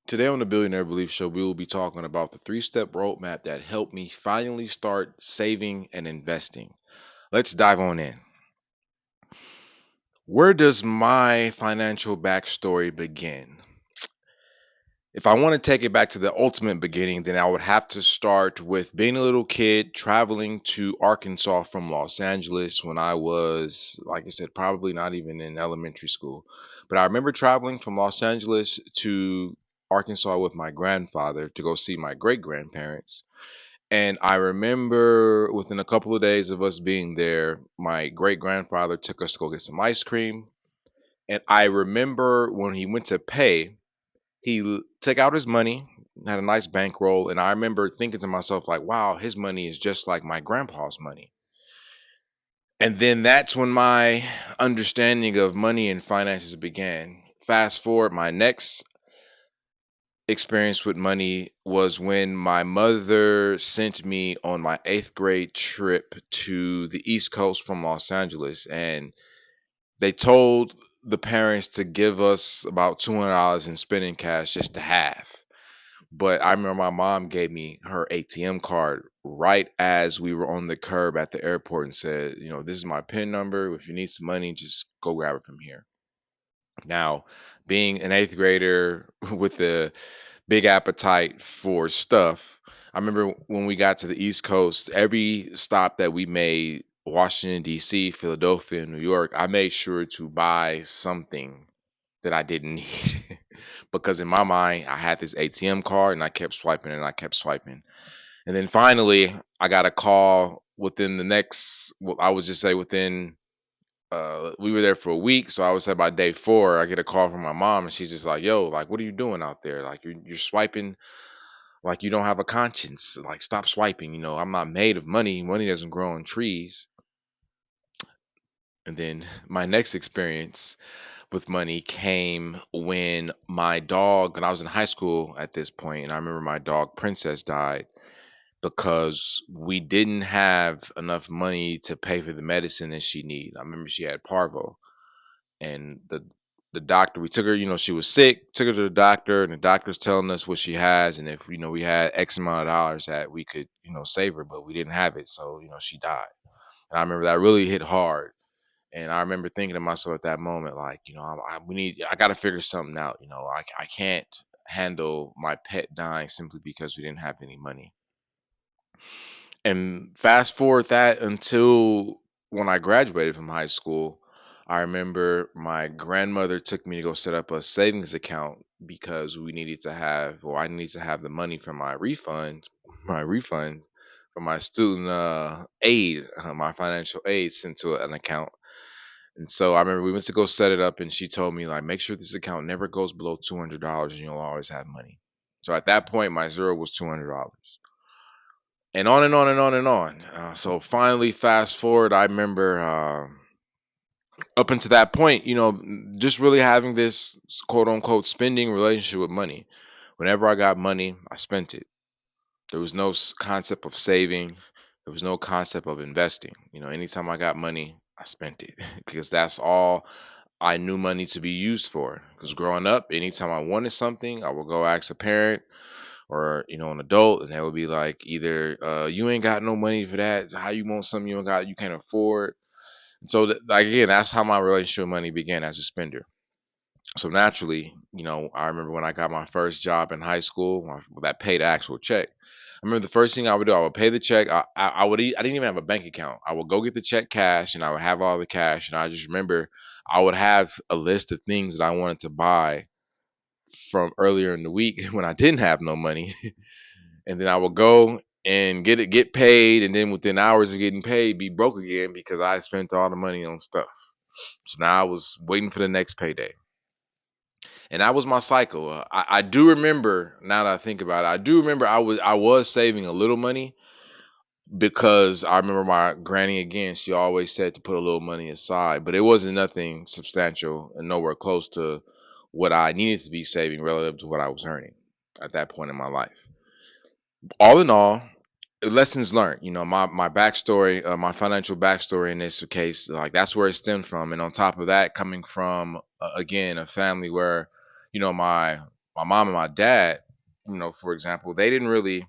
Today on the Billionaire Belief Show, we will be talking about the three-step roadmap that helped me finally start saving and investing. Let's dive on in. Where does my financial backstory begin? If I want to take it back to the ultimate beginning, then I would have to start with being a little kid traveling to Arkansas from Los Angeles when I was, like I said, probably not even in elementary school. But I remember traveling from Los Angeles to Arkansas with my grandfather to go see my great grandparents. And I remember within a couple of days of us being there, my great grandfather took us to go get some ice cream. And I remember when he went to pay, took out his money, had a nice bankroll, and I remember thinking to myself, like, wow, his money is just like my grandpa's money. And then that's when my understanding of money and finances began. Fast forward, my next experience with money was when my mother sent me on my eighth grade trip to the East Coast from Los Angeles. And they told the parents to give us about $200 in spending cash just to have. But I remember my mom gave me her ATM card right as we were on the curb at the airport and said, this is my PIN number. If you need some money, just go grab it from here. Now, being an eighth grader with a big appetite for stuff, I remember when we got to the East Coast, every stop that we made, Washington, D.C., Philadelphia, New York, I made sure to buy something that I didn't need. Because in my mind, I had this ATM card and I kept swiping and I kept swiping. And then finally, I got a call within the next, well, I would just say within, we were there for a week. So I would say by day 4, I get a call from my mom and she's just like, yo, like, what are you doing out there? Like, you're swiping like you don't have a conscience. Like, stop swiping. I'm not made of money. Money doesn't grow on trees. And then my next experience with money came when my dog, and I was in high school at this point, and I remember my dog Princess died because we didn't have enough money to pay for the medicine that she needed. I remember she had parvo, and the doctor, we took her, she was sick, took her to the doctor, and the doctor's telling us what she has, and if we had X amount of dollars that we could save her, but we didn't have it, so she died. And I remember that really hit hard. And I remember thinking to myself at that moment, like, I got to figure something out. I can't handle my pet dying simply because we didn't have any money. And fast forward that until when I graduated from high school, I remember my grandmother took me to go set up a savings account because we needed to have, or I needed to have the money from my refund for my student aid, my financial aid sent to an account. And so I remember we went to go set it up, and she told me, like, make sure this account never goes below $200, and you'll always have money. So at that point, my zero was $200, and on and on and on and on. So finally, fast forward, I remember up until that point, just really having this quote unquote spending relationship with money. Whenever I got money, I spent it. There was no concept of saving. There was no concept of investing. Anytime I got money, I spent it because that's all I knew money to be used for. Because growing up, anytime I wanted something, I would go ask a parent or an adult, and they would be like, either you ain't got no money for that. How you want something you can't afford? And so, like, again, that's how my relationship with money began, as a spender. So naturally, I remember when I got my first job in high school, that paid actual check. I remember the first thing I would do, I would pay the check. I didn't even have a bank account. I would go get the check cash, and I would have all the cash. And I just remember I would have a list of things that I wanted to buy from earlier in the week when I didn't have no money, and then I would go and get paid, and then within hours of getting paid, be broke again because I spent all the money on stuff. So now I was waiting for the next payday, and that was my cycle. I do remember, now that I think about it, I do remember I was saving a little money because I remember my granny, again, she always said to put a little money aside, but it wasn't nothing substantial and nowhere close to what I needed to be saving relative to what I was earning at that point in my life. All in all, lessons learned. My backstory, my financial backstory in this case, like, that's where it stemmed from. And on top of that, coming from again, a family where my my mom and my dad, for example, they didn't really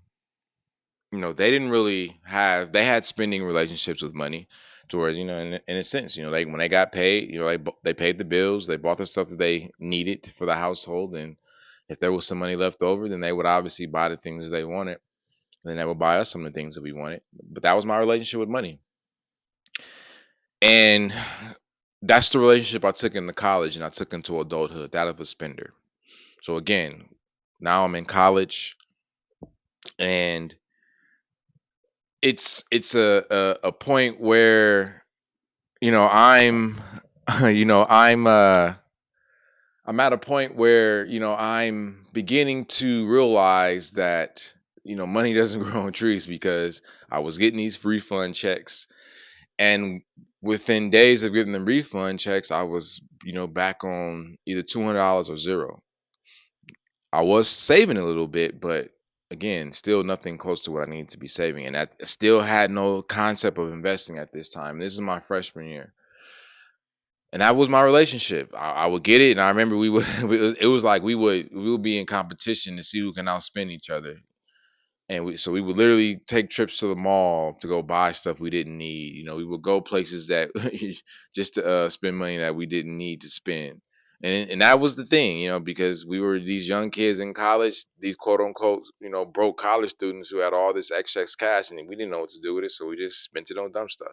have, they had spending relationships with money to where, in a sense, they, when they got paid, they paid the bills, they bought the stuff that they needed for the household. And if there was some money left over, then they would obviously buy the things they wanted. And then they would buy us some of the things that we wanted. But that was my relationship with money. And that's the relationship I took into college and I took into adulthood, that of a spender. So again, now I'm in college, and it's a point where I'm I'm at a point where I'm beginning to realize that money doesn't grow on trees, because I was getting these refund checks, and within days of getting the refund checks, I was back on either $200 or zero. I was saving a little bit, but again, still nothing close to what I needed to be saving. And I still had no concept of investing at this time. This is my freshman year. And that was my relationship. I would get it, and I remember we would. It was like we would be in competition to see who can outspend each other, and we would literally take trips to the mall to go buy stuff we didn't need. We would go places that just to spend money that we didn't need to spend. And that was the thing, because we were these young kids in college, these quote unquote, broke college students who had all this excess cash, and we didn't know what to do with it, so we just spent it on dumb stuff.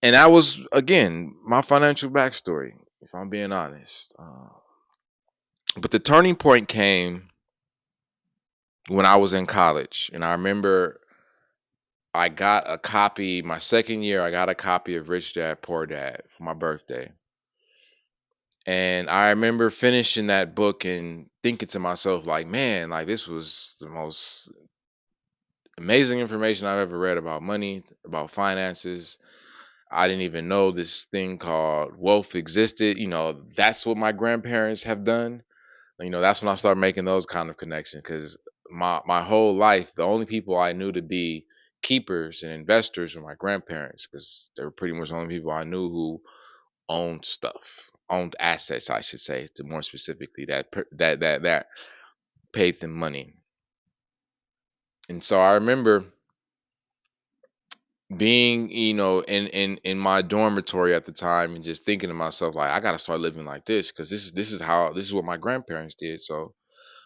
And that was, again, my financial backstory, if I'm being honest. But the turning point came when I was in college, and I remember I got a copy my second year. I got a copy of Rich Dad Poor Dad for my birthday. And I remember finishing that book and thinking to myself, like, man, like this was the most amazing information I've ever read about money, about finances. I didn't even know this thing called wealth existed. That's what my grandparents have done. That's when I started making those kind of connections, because my whole life, the only people I knew to be keepers and investors were my grandparents, because they were pretty much the only people I knew who owned stuff, owned assets, I should say, to more specifically, that paid them money. And so I remember being, in my dormitory at the time, and just thinking to myself, like, I got to start living like this, because this is what my grandparents did. So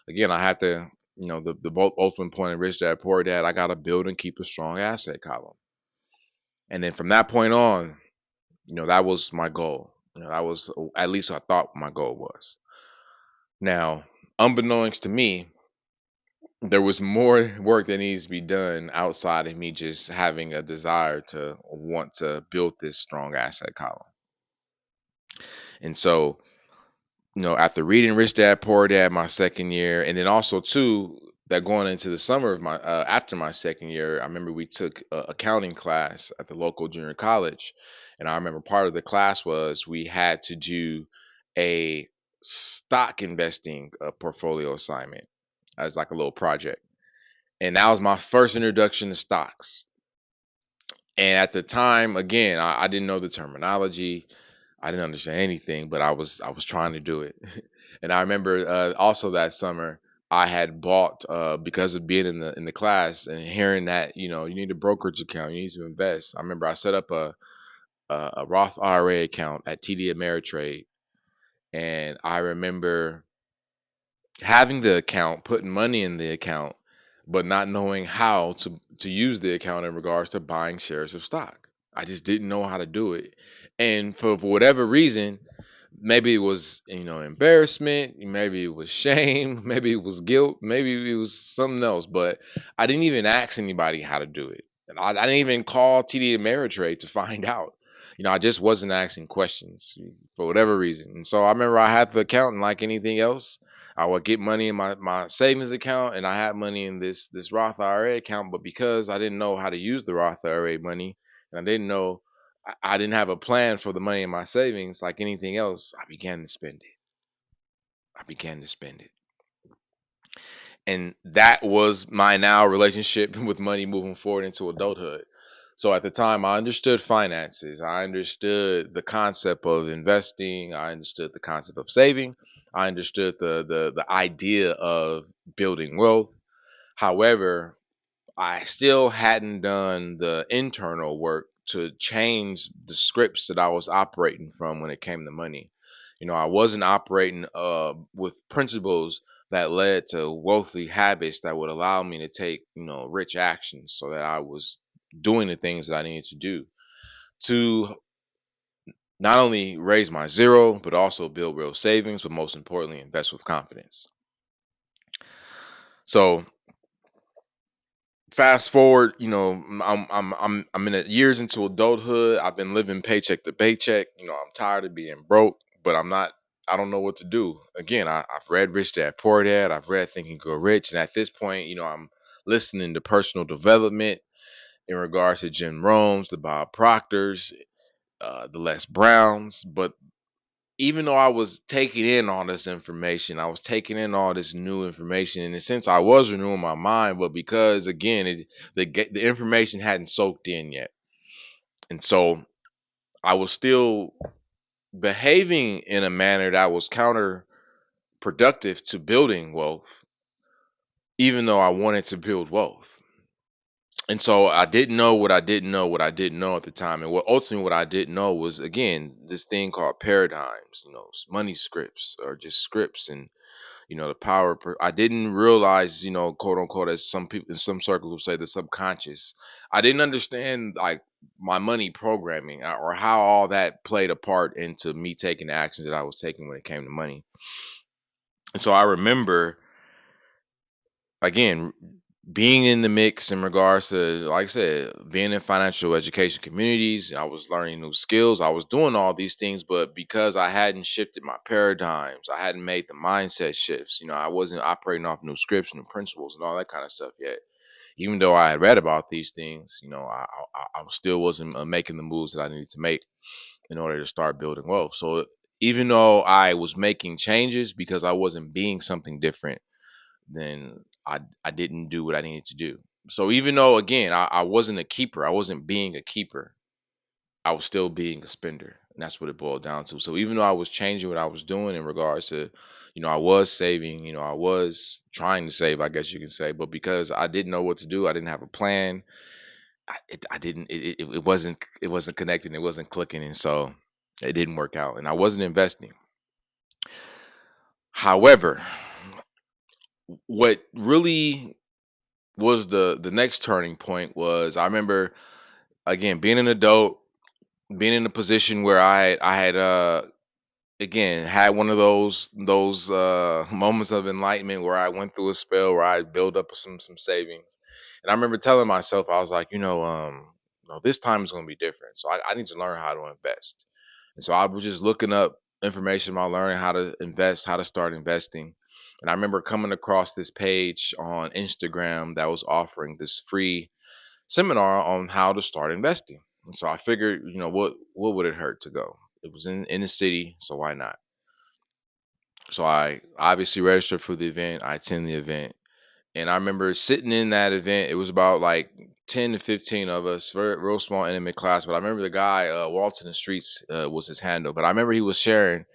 again, I had to, the both ultimate point of Rich Dad Poor Dad, I got to build and keep a strong asset column. And then from that point on, that was my goal. That was, at least I thought my goal was. Now, unbeknownst to me, there was more work that needs to be done outside of me just having a desire to want to build this strong asset column. And so, after reading Rich Dad Poor Dad my second year, and then also too, that going into the summer of my after my second year, I remember we took a accounting class at the local junior college, and I remember part of the class was we had to do a stock investing portfolio assignment as like a little project, and that was my first introduction to stocks. And at the time, again, I didn't know the terminology. I didn't understand anything, but I was trying to do it. And I remember also that summer I had bought, because of being in the class and hearing that you need a brokerage account, you need to invest. I remember I set up a Roth IRA account at TD Ameritrade, and I remember having the account, putting money in the account, but not knowing how to use the account in regards to buying shares of stock. I just didn't know how to do it. And for whatever reason, maybe it was embarrassment, maybe it was shame, maybe it was guilt, maybe it was something else, but I didn't even ask anybody how to do it. And I didn't even call TD Ameritrade to find out. I just wasn't asking questions for whatever reason. And so I remember I had the account, and like anything else, I would get money in my savings account, and I had money in this Roth IRA account. But because I didn't know how to use the Roth IRA money, and I didn't have a plan for the money in my savings, like anything else, I began to spend it. I began to spend it. And that was my now relationship with money moving forward into adulthood. So at the time, I understood finances. I understood the concept of investing. I understood the concept of saving. I understood the idea of building wealth. However, I still hadn't done the internal work to change the scripts that I was operating from when it came to money. I wasn't operating with principles that led to wealthy habits that would allow me to take, rich actions, so that I was doing the things that I needed to do to not only raise my zero, but also build real savings, but most importantly, invest with confidence. So fast forward, I'm in years into adulthood. I've been living paycheck to paycheck. I'm tired of being broke, but I'm not. I don't know what to do. Again, I've read Rich Dad Poor Dad. I've read Think and Grow Rich, and at this point, I'm listening to personal development in regards to Jim Rohn's, the Bob Proctors, the Les Browns. But even though I was taking in all this information, I was taking in all this new information. In a sense, I was renewing my mind, but because again, the information hadn't soaked in yet, and so I was still behaving in a manner that was counterproductive to building wealth, even though I wanted to build wealth. And so I didn't know what I didn't know what I didn't know at the time, and what I didn't know was, again, this thing called paradigms, money scripts, or just scripts, and the power I didn't realize, quote unquote, as some people in some circles will say, the subconscious. I didn't understand, like, my money programming, or how all that played a part into me taking the actions that I was taking when it came to money. And so I remember, again, being in the mix in regards to, like I said, being in financial education communities. I was learning new skills. I was doing all these things, but because I hadn't shifted my paradigms, I hadn't made the mindset shifts. I wasn't operating off new scripts, new principles, and all that kind of stuff yet. Even though I had read about these things, I still wasn't making the moves that I needed to make in order to start building wealth. So even though I was making changes because I wasn't being something different, then I didn't do what I needed to do. So even though, again, I wasn't a keeper, I wasn't being a keeper, I was still being a spender. And that's what it boiled down to. So even though I was changing what I was doing in regards to, I was saving, I was trying to save, I guess you can say, but because I didn't know what to do, I didn't have a plan. I didn't, it wasn't connecting, it wasn't clicking. And so it didn't work out, and I wasn't investing. However, what really was the next turning point was, I remember, again, being an adult, being in a position where I had again had one of those moments of enlightenment where I went through a spell where I built up some savings. And I remember telling myself, I was like, this time is going to be different, so I need to learn how to invest. And so I was just looking up information about learning how to invest, how to start investing. And I remember coming across this page on Instagram that was offering this free seminar on how to start investing. And so I figured, what would it hurt to go? It was in the city, so why not? So I obviously registered for the event. I attended the event, and I remember sitting in that event. It was about like 10 to 15 of us, very real small, intimate class. But I remember the guy, Walton the Streets, was his handle. But I remember he was sharing,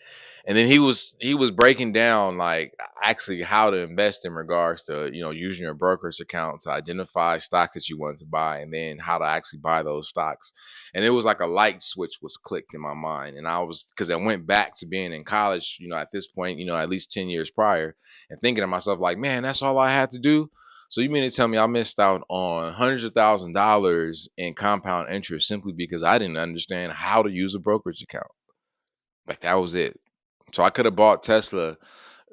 and then he was breaking down, like, actually how to invest in regards to, using your brokerage account to identify stocks that you want to buy, and then how to actually buy those stocks. And it was like a light switch was clicked in my mind, and I was, because I went back to being in college, at this point, at least 10 years prior, and thinking to myself, like, man, that's all I had to do. So you mean to tell me I missed out on hundreds of $1,000s in compound interest simply because I didn't understand how to use a brokerage account? Like, that was it. So I could have bought Tesla,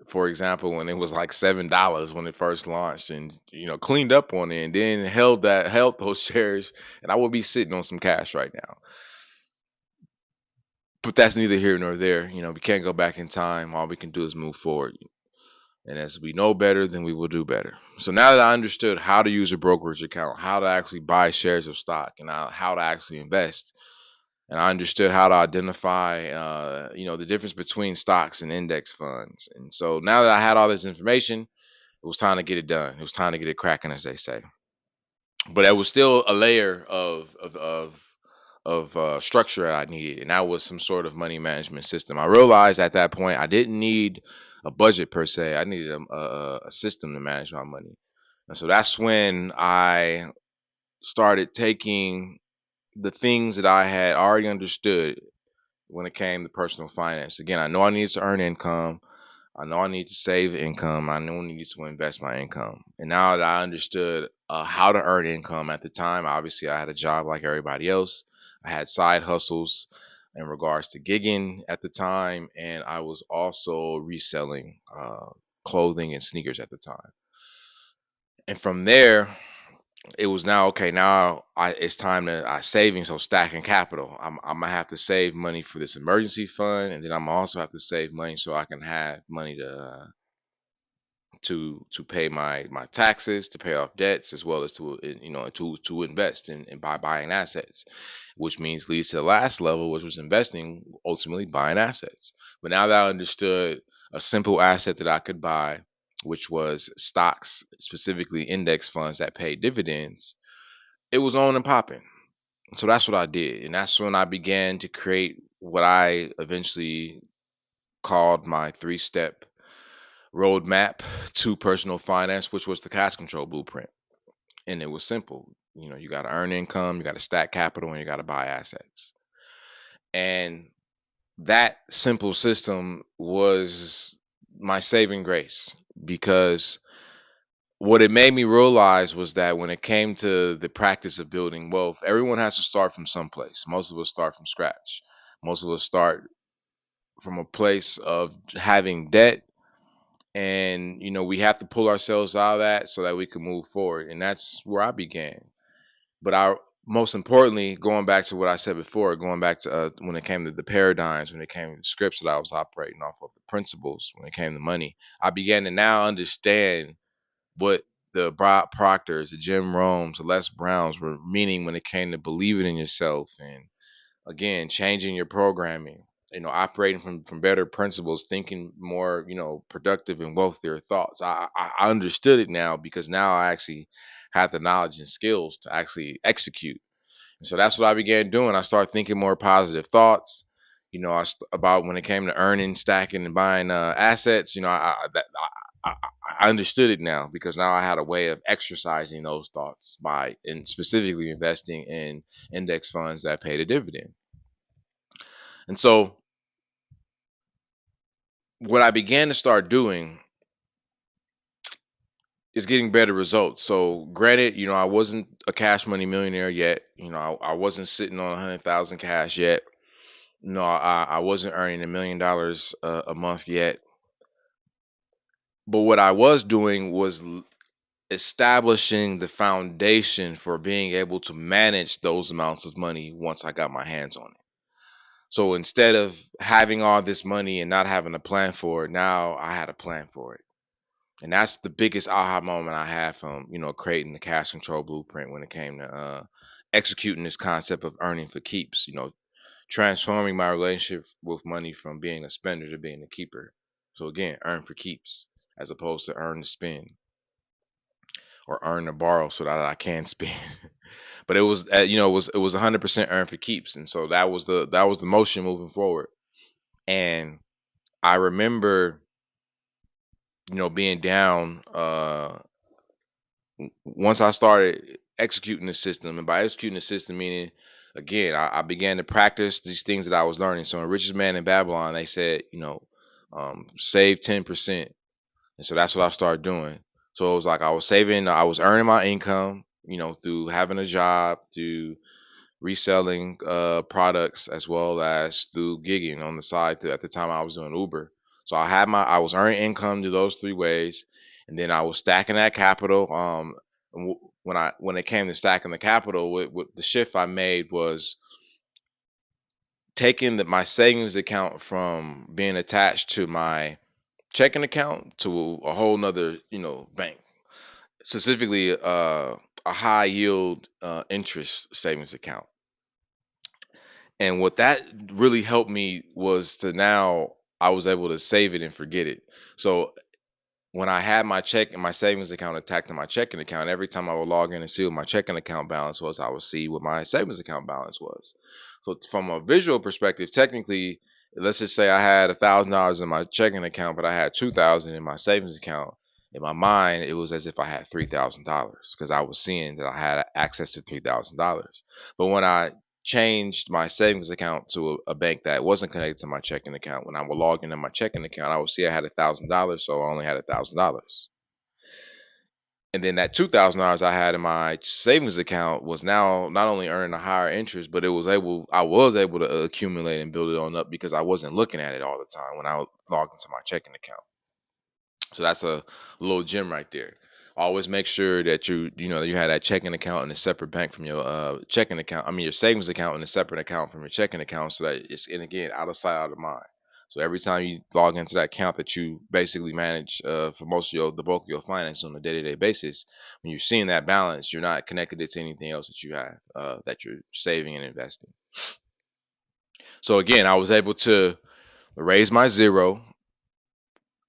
for example, when it was like $7 when it first launched, and cleaned up on it, and then held those shares, and I would be sitting on some cash right now. But that's neither here nor there. We can't go back in time. All we can do is move forward. And as we know better, then we will do better. So now that I understood how to use a brokerage account, how to actually buy shares of stock, and how to actually invest, and I understood how to identify, the difference between stocks and index funds. And so now that I had all this information, it was time to get it done. It was time to get it cracking, as they say. But there was still a layer of structure that I needed, and that was some sort of money management system. I realized at that point I didn't need a budget per se. I needed a system to manage my money. And so that's when I started taking the things that I had already understood when it came to personal finance. Again, I know I needed to earn income. I know I need to save income. I know I need to invest my income. And now that I understood how to earn income at the time, obviously I had a job like everybody else. I had side hustles in regards to gigging at the time, and I was also reselling clothing and sneakers at the time. And from there, it was now okay. Now it's time to saving, so stacking capital. I'm gonna have to save money for this emergency fund, and then I'm also have to save money so I can have money to pay my taxes, to pay off debts, as well as to invest in by buying assets, which means leads to the last level, which was investing, ultimately buying assets. But now that I understood a simple asset that I could buy, which was stocks, specifically index funds that pay dividends, it was on and popping. So that's what I did, and that's when I began to create what I eventually called my three-step roadmap to personal finance, which was the cash control blueprint. And it was simple. You got to earn income, you got to stack capital, and you got to buy assets. And that simple system was my saving grace, because what it made me realize was that when it came to the practice of building wealth, everyone has to start from someplace. Most of us start from scratch. Most of us start from a place of having debt, and we have to pull ourselves out of that so that we can move forward, and that's where I began. But I most importantly, going back to what I said before, going back to when it came to the paradigms, when it came to the scripts that I was operating off of, the principles, when it came to money, I began to now understand what the Bob Proctors, the Jim Rohns, the Les Browns were meaning when it came to believing in yourself, and again, changing your programming, operating from better principles, thinking more, productive and wealthier thoughts. I understood it now, because now I actually have the knowledge and skills to actually execute. And so that's what I began doing. I started thinking more positive thoughts. About when it came to earning, stacking, and buying assets. I understood it now, because now I had a way of exercising those thoughts by, and specifically investing in index funds that paid a dividend. And so what I began to start doing is getting better results. So granted, I wasn't a cash money millionaire yet. I wasn't sitting on 100,000 cash yet. No, I wasn't earning $1 million a month yet. But what I was doing was establishing the foundation for being able to manage those amounts of money once I got my hands on it. So instead of having all this money and not having a plan for it, now I had a plan for it. And that's the biggest aha moment I had from, creating the cash control blueprint when it came to executing this concept of earning for keeps, transforming my relationship with money from being a spender to being a keeper. So again, earn for keeps as opposed to earn to spend, or earn to borrow so that I can spend. But it was, it was 100% earn for keeps. And so that was the motion moving forward. And I remember, being down, once I started executing the system, and by executing the system, meaning, again, I began to practice these things that I was learning. So in Richest Man in Babylon, they said, save 10%. And so that's what I started doing. So it was like I was saving, I was earning my income, through having a job, through reselling products, as well as through gigging on the side. At the time, I was doing Uber. So I was earning income through those three ways, and then I was stacking that capital. When it came to stacking the capital, with the shift I made was taking my savings account from being attached to my checking account to a whole nother, bank, specifically a high yield interest savings account. And what that really helped me was to, now I was able to save it and forget it. So when I had my check and my savings account attached to my checking account, every time I would log in and see what my checking account balance was, I would see what my savings account balance was. So from a visual perspective, technically, Let's just say I had $1,000 in my checking account, but I had 2,000 in my savings account. In my mind, it was as if I had $3,000 because I was seeing that I had access to $3,000. But when I changed my savings account to a bank that wasn't connected to my checking account, when I would log into my checking account, I would see I had $1,000, so I only had $1,000. And then that $2,000 I had in my savings account was now not only earning a higher interest, but I was able to accumulate and build it on up because I wasn't looking at it all the time when I logged into my checking account. So that's a little gem right there. Always make sure that you have that checking account in a separate bank from your checking account. I mean your savings account in a separate account from your checking account, so that it's, and again, out of sight, out of mind. So every time you log into that account that you basically manage for most of the bulk of your finance on a day to day basis, when you're seeing that balance, you're not connected it to anything else that you have that you're saving and investing. So again, I was able to raise my zero.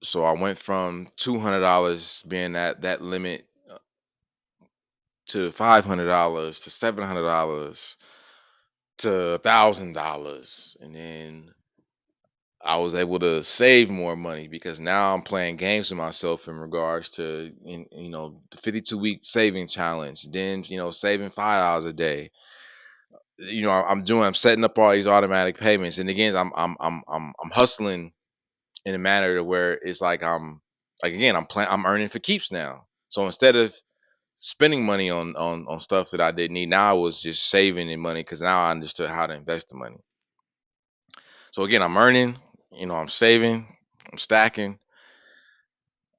So I went from $200 being that limit to $500 to $700 to $1,000, and then I was able to save more money because now I'm playing games with myself in regards to the 52-week saving challenge. Then saving $5 a day. I'm setting up all these automatic payments, and again I'm hustling in a manner to where it's like I'm earning for keeps now. So instead of spending money on stuff that I didn't need, now I was just saving the money because now I understood how to invest the money. So again, I'm earning, I'm saving, I'm stacking.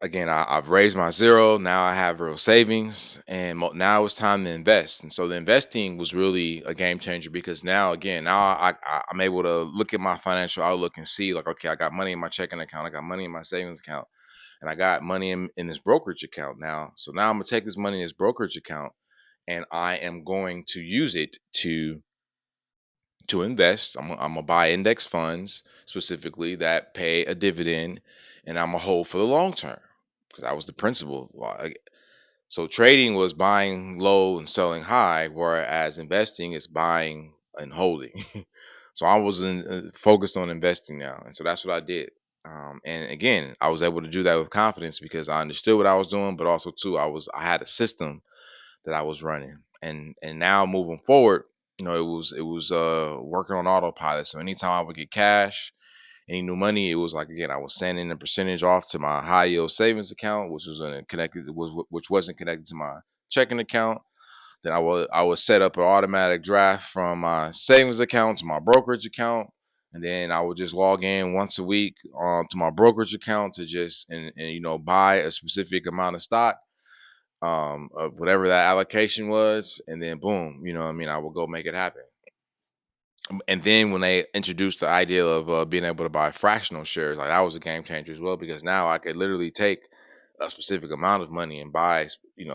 Again, I've raised my zero. Now I have real savings, and now it's time to invest. And so the investing was really a game changer because now I'm able to look at my financial outlook and see like, okay, I got money in my checking account, I got money in my savings account, and I got money in this brokerage account now. So now I'm gonna take this money in this brokerage account, and I am going to use it to invest. I'm gonna buy index funds specifically that pay a dividend, and I'm gonna hold for the long term because that was the principle. So trading was buying low and selling high, whereas investing is buying and holding. So I was focused on investing now, and so that's what I did. And again, I was able to do that with confidence because I understood what I was doing, but also too, I had a system that I was running. And now moving forward, it was working on autopilot. So anytime I would get cash, any new money, it was like again I was sending a percentage off to my high yield savings account, which wasn't connected to my checking account. Then I would set up an automatic draft from my savings account to my brokerage account, and then I would just log in once a week to my brokerage account to just and buy a specific amount of stock of whatever that allocation was, and then boom, I will go make it happen. And then when they introduced the idea of being able to buy fractional shares, like that was a game changer as well because now I could literally take a specific amount of money and buy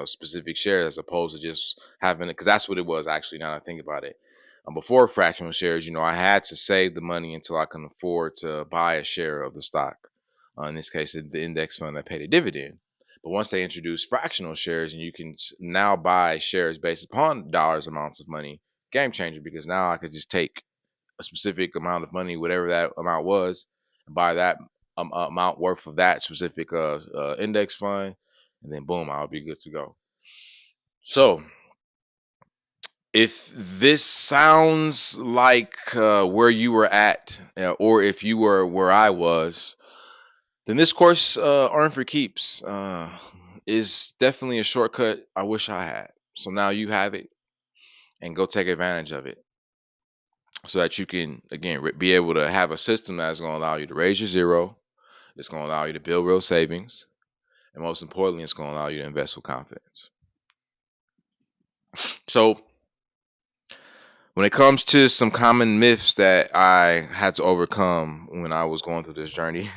specific shares as opposed to just having it because that's what it was actually. Now that I think about it, before fractional shares, I had to save the money until I can afford to buy a share of the stock. In this case, the index fund that paid a dividend. But once they introduced fractional shares, and you can now buy shares based upon dollars amounts of money, game changer because now I could just take a specific amount of money, whatever that amount was, and buy that amount worth of that specific index fund, and then boom, I'll be good to go. So, if this sounds like where you were at, or if you were where I was, then this course, Earn for Keeps, is definitely a shortcut I wish I had. So now you have it, and go take advantage of it so that you can, again, be able to have a system that's going to allow you to raise your zero. It's going to allow you to build real savings. And most importantly, it's going to allow you to invest with confidence. So, when it comes to some common myths that I had to overcome when I was going through this journey,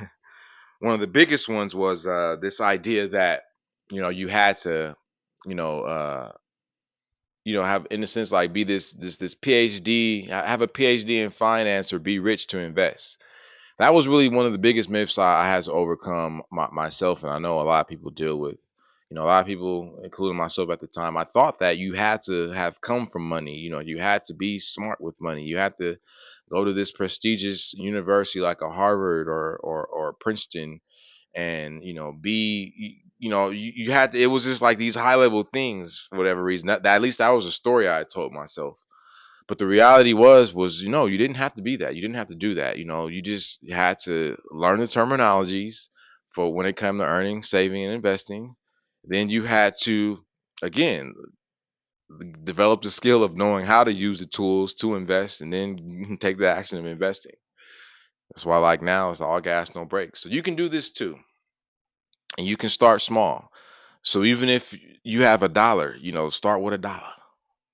one of the biggest ones was this idea that you had to you know uh, have, in a sense, like be this PhD, have a PhD in finance or be rich to invest. That was really one of the biggest myths I had to overcome myself, and I know a lot of people deal with. A lot of people, including myself at the time, I thought that you had to have come from money. You had to be smart with money. You had to go to this prestigious university like a Harvard or Princeton, and you had to, it was just like these high level things for whatever reason. That at least that was a story I told myself. But the reality was, you didn't have to be that. You didn't have to do that. You just had to learn the terminologies for when it came to earning, saving, and investing. Then you had to, again, develop the skill of knowing how to use the tools to invest, and then you can take the action of investing. That's why, like now, it's all gas, no brakes. So you can do this too, and you can start small. So even if you have $1, start with $1.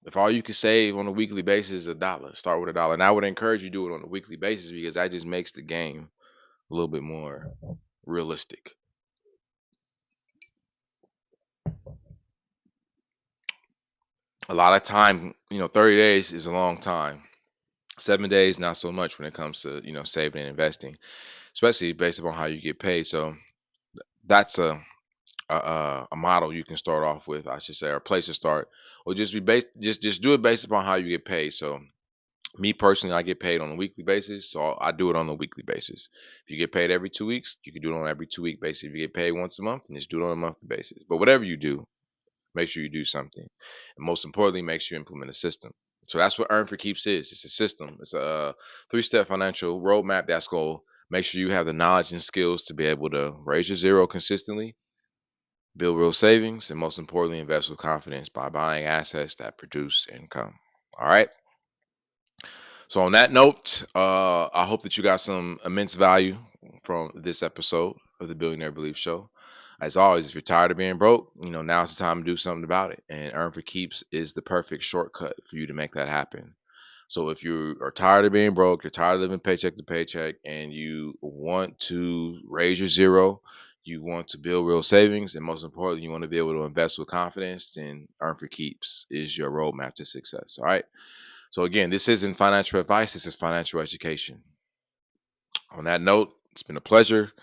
If all you can save on a weekly basis is $1, start with $1. And I would encourage you to do it on a weekly basis because that just makes the game a little bit more realistic. A lot of time, 30 days is a long time. 7 days, not so much when it comes to, saving and investing, especially based upon how you get paid. So that's a model you can start off with, I should say, or a place to start, or just be based, just do it based upon how you get paid. So me personally, I get paid on a weekly basis, so I do it on a weekly basis. If you get paid every 2 weeks, you can do it on every 2 week basis. If you get paid once a month, then just do it on a monthly basis. But whatever you do, make sure you do something, and most importantly, make sure you implement a system. So that's what Earn for Keeps is. It's a system. It's a three-step financial roadmap that's going to make sure you have the knowledge and skills to be able to raise your zero consistently, build real savings, and most importantly, invest with confidence by buying assets that produce income. All right. So on that note, I hope that you got some immense value from this episode of the Billionaire Belief Show. As always, if you're tired of being broke, now's the time to do something about it. And Earn for Keeps is the perfect shortcut for you to make that happen. So if you are tired of being broke, you're tired of living paycheck to paycheck, and you want to raise your zero, you want to build real savings, and most importantly, you want to be able to invest with confidence, then Earn for Keeps is your roadmap to success. All right. So again, this isn't financial advice, this is financial education. On that note, it's been a pleasure.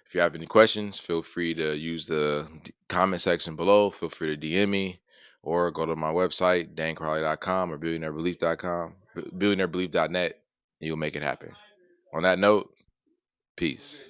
If you have any questions, feel free to use the comment section below. Feel free to DM me or go to my website, dancarly.com or billionairebelief.com, billionairebelief.net, and you'll make it happen. On that note, peace.